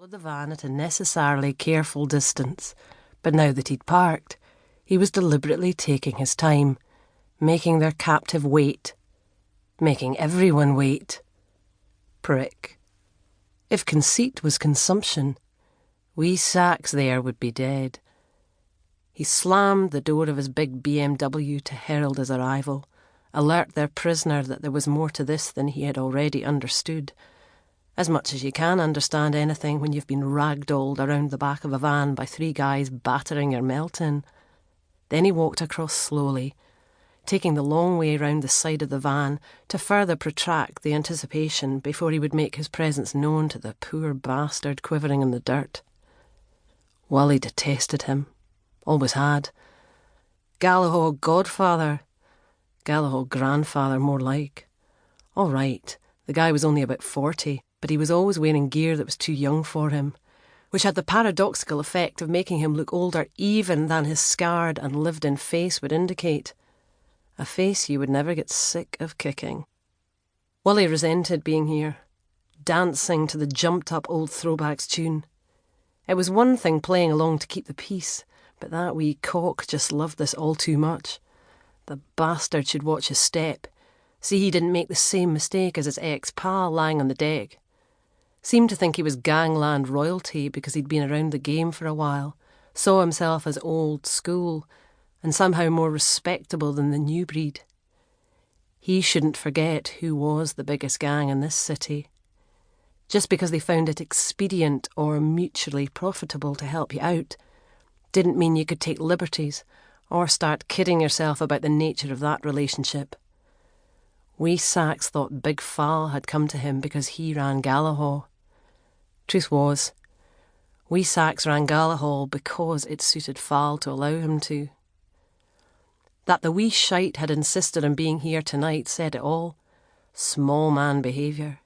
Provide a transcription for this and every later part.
followed the van at a necessarily careful distance, but now that he'd parked, he was deliberately taking his time, making their captive wait, making everyone wait. Prick. If conceit was consumption, wee Sachs there would be dead. He slammed the door of his big BMW to herald his arrival, alert their prisoner that there was more to this than he had already understood. As much as you can understand anything when you've been ragdolled around the back of a van by 3 guys battering your melt in. Then he walked across slowly, taking the long way round the side of the van to further protract the anticipation before he would make his presence known to the poor bastard quivering in the dirt. Wally detested him. Always had. Galahad godfather. Galahad grandfather, more like. All right, the guy was only about 40, but he was always wearing gear that was too young for him, which had the paradoxical effect of making him look older even than his scarred and lived-in face would indicate. A face you would never get sick of kicking. Wally resented being here, dancing to the jumped-up old throwbacks tune. It was one thing playing along to keep the peace, but that wee cock just loved this all too much. The bastard should watch his step, see he didn't make the same mistake as his ex-pal lying on the deck. Seemed to think he was gangland royalty because he'd been around the game for a while, saw himself as old school, and somehow more respectable than the new breed. He shouldn't forget who was the biggest gang in this city. Just because they found it expedient or mutually profitable to help you out didn't mean you could take liberties or start kidding yourself about the nature of that relationship. Wee Sachs thought Big Fal had come to him because he ran Galahad. Truth was, Wee Sachs ran Galahad because it suited Fal to allow him to. That the wee shite had insisted on being here tonight said it all. Small man behaviour.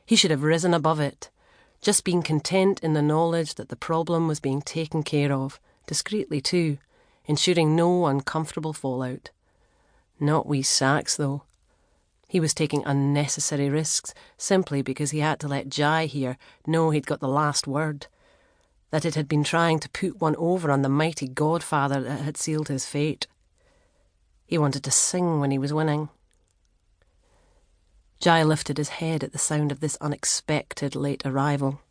He should have risen above it, just been content in the knowledge that the problem was being taken care of, discreetly too, ensuring no uncomfortable fallout. Not wee Sachs, though. He was taking unnecessary risks simply because he had to let Jai here know he'd got the last word, that it had been trying to put one over on the mighty godfather that had sealed his fate. He wanted to sing when he was winning. Jai lifted his head at the sound of this unexpected late arrival.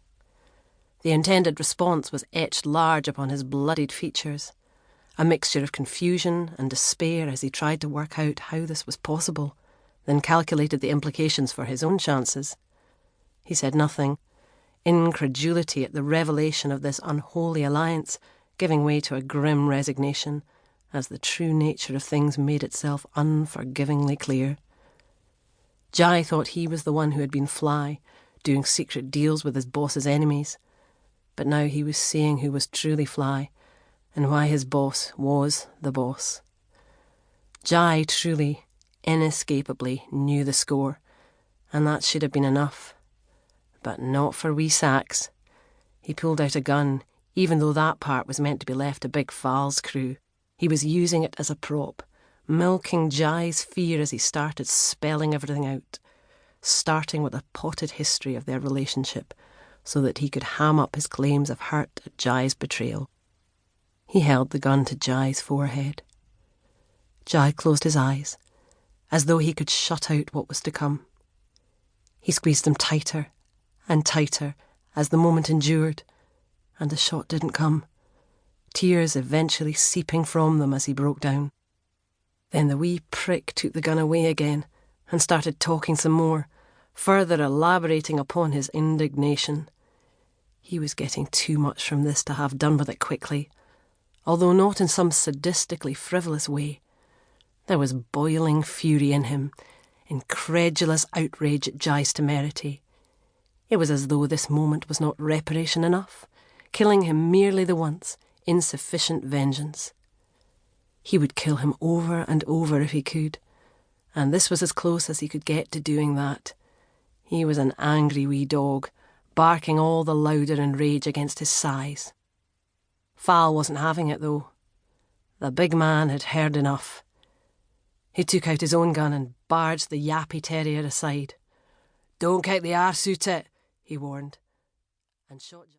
The intended response was etched large upon his bloodied features, a mixture of confusion and despair as he tried to work out how this was possible, then calculated the implications for his own chances. He said nothing, incredulity at the revelation of this unholy alliance giving way to a grim resignation, as the true nature of things made itself unforgivingly clear. Jai thought he was the one who had been fly, doing secret deals with his boss's enemies, but now he was seeing who was truly fly, and why his boss was the boss. Jai truly, inescapably knew the score, and that should have been enough. But not for wee Sachs. He pulled out a gun, even though that part was meant to be left to Big Fal's crew. He was using it as a prop, milking Jai's fear as he started spelling everything out, starting with a potted history of their relationship so that he could ham up his claims of hurt at Jai's betrayal. He held the gun to Jai's forehead. Jai closed his eyes, as though he could shut out what was to come. He squeezed them tighter and tighter as the moment endured, and the shot didn't come, tears eventually seeping from them as he broke down. Then the wee prick took the gun away again and started talking some more, further elaborating upon his indignation. He was getting too much from this to have done with it quickly, although not in some sadistically frivolous way. There was boiling fury in him, incredulous outrage at Jai's temerity. It was as though this moment was not reparation enough, killing him merely the once, insufficient vengeance. He would kill him over and over if he could, and this was as close as he could get to doing that. He was an angry wee dog, barking all the louder in rage against his size. Fal wasn't having it, though. The big man had heard enough. He took out his own gun and barged the yappy terrier aside. "Don't kick the arse out it," he warned, and shot